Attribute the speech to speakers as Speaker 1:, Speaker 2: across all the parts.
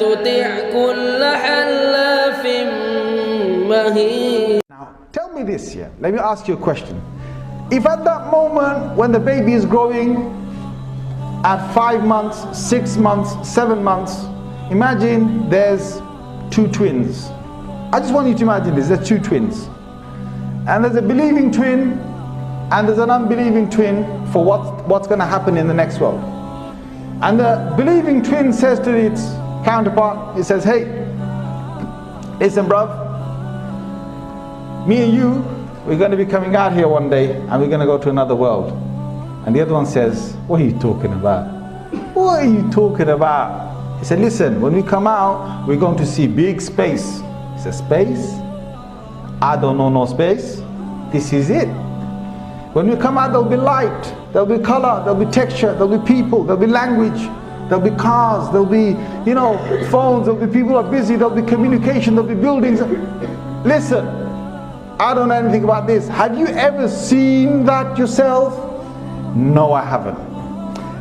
Speaker 1: تطع كل حلاف مهين.
Speaker 2: Now, tell me this here. Let me ask you a question. If at that moment when the baby is growing at 5 months, 6 months, 7 months, imagine there's 2 twins. I just want you to imagine this. There's 2 twins. And there's a believing twin and there's an unbelieving twin for what's going to happen in the next world. And the believing twin says to its counterpart, it says, hey, listen bruv, me and you, we're going to be coming out here one day and we're going to go to another world. And the other one says, what are you talking about? What are you talking about? He said, listen, when we come out, we're going to see big space. He said, space? I don't know no space. This is it. When we come out, there'll be light, there'll be color, there'll be texture, there'll be people, there'll be language, there'll be cars, there'll be, phones, there'll be people who are busy, there'll be communication, there'll be buildings. Listen, I don't know anything about this. Have you ever seen that yourself? No, I haven't.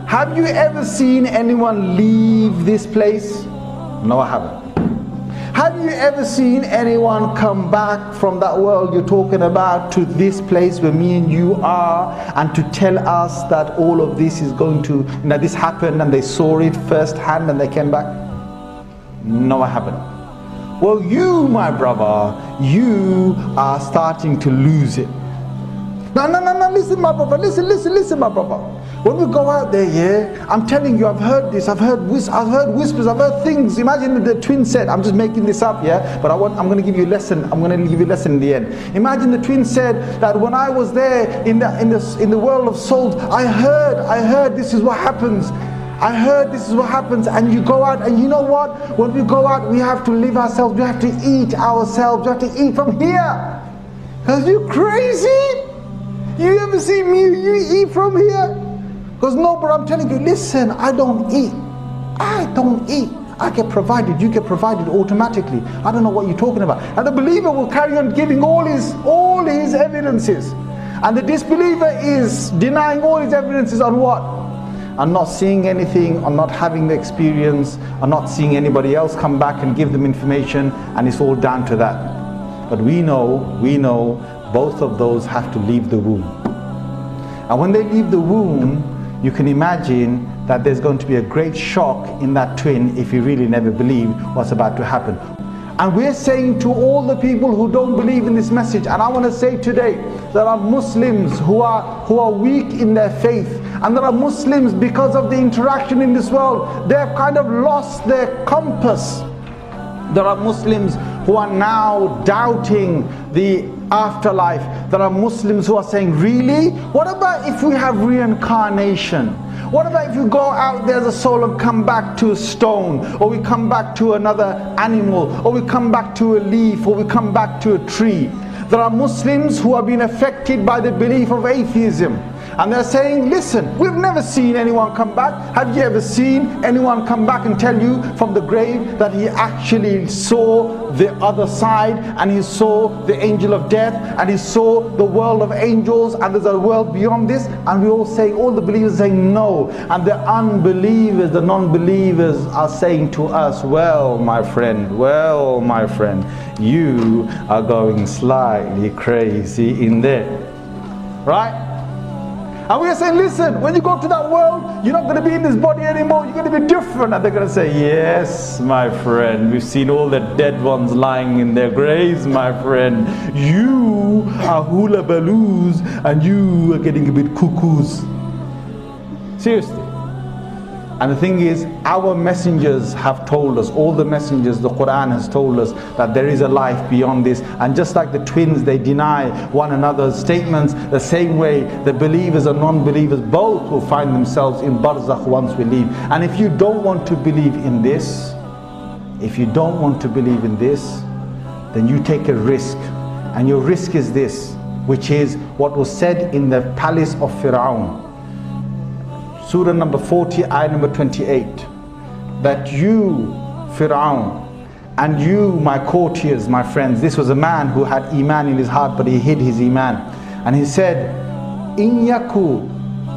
Speaker 2: Have you ever seen anyone leave this place? No, I haven't. Have you ever seen anyone come back from that world you're talking about to this place where me and you are, and to tell us that all of this is going to, this happened and they saw it firsthand and they came back? No, I haven't. Well, you, my brother, you are starting to lose it. No, listen, my brother, listen, my brother. When we go out there, yeah, I'm telling you, I've heard this, I've heard whispers, I've heard things. Imagine the twin said, I'm just making this up, yeah, but I'm going to give you a lesson. I'm going to give you a lesson in the end. Imagine the twin said that when I was there in the world of souls, I heard this is what happens. I heard this is what happens. And you go out, and you know what? When we go out, we have to live ourselves. We have to eat ourselves. We have to eat from here. Are you crazy? You ever see me? You eat from here? Because no, but I'm telling you, listen, I don't eat. I don't eat. I get provided. You get provided automatically. I don't know what you're talking about. And the believer will carry on giving all his evidences. And the disbeliever is denying all his evidences on what? On not seeing anything, on not having the experience, on not seeing anybody else come back and give them information, and it's all down to that. But we know both of those have to leave the womb. And when they leave the womb, you can imagine that there's going to be a great shock in that twin if he really never believed what's about to happen. And we're saying to all the people who don't believe in this message, and I want to say today, there are Muslims who are weak in their faith, and there are Muslims, because of the interaction in this world, they've kind of lost their compass. There are Muslims who are now doubting the afterlife. There are Muslims who are saying, really? What about if we have reincarnation? What about if you go out there as a soul and come back to a stone, or we come back to another animal, or we come back to a leaf, or we come back to a tree? There are Muslims who have been affected by the belief of atheism. And they're saying, listen, we've never seen anyone come back. Have you ever seen anyone come back and tell you from the grave that he actually saw the other side, and he saw the angel of death, and he saw the world of angels, and there's a world beyond this? And we all say, all the believers saying no. And the unbelievers, the non-believers are saying to us, well, my friend, you are going slightly crazy in there. Right? And we are saying, listen, when you go to that world, you're not going to be in this body anymore, you're going to be different. And they're going to say, yes, my friend, we've seen all the dead ones lying in their graves, my friend. You are hula baloos, and you are getting a bit cuckoos. Seriously. And the thing is, our messengers have told us, all the messengers, the Quran has told us that there is a life beyond this. And just like the twins, they deny one another's statements, the same way the believers and non-believers both will find themselves in barzakh once we leave. And if you don't want to believe in this, then you take a risk. And your risk is this, which is what was said in the palace of Fir'aun. Surah number 40, ayah number 28, that you, Fir'aun, and you, my courtiers, my friends, this was a man who had Iman in his heart, but he hid his Iman. And he said, إِن يَكُ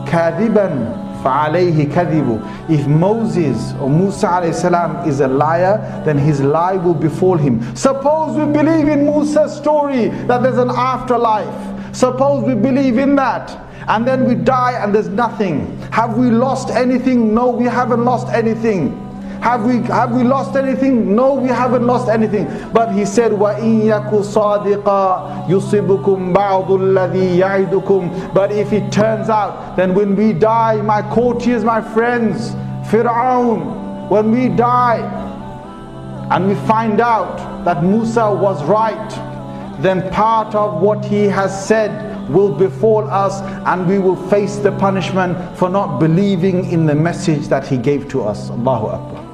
Speaker 2: كَاذِبًا فَعَلَيْهِ كَذِبُ. If Moses or Musa alayhi salam is a liar, then his lie will befall him. Suppose we believe in Musa's story that there's an afterlife. Suppose we believe in that, and then we die and there's nothing. Have we lost anything? No, we haven't lost anything. Have we lost anything? No, we haven't lost anything. But he said, وَإِن يَكُ صَادِقًا يُصِبُكُمْ بَعْضُ الَّذِي يَعِدُكُمْ. But if it turns out, then when we die, my courtiers, my friends, Fir'aun, when we die and we find out that Musa was right, then part of what he has said will befall us, and we will face the punishment for not believing in the message that he gave to us. Allahu Akbar.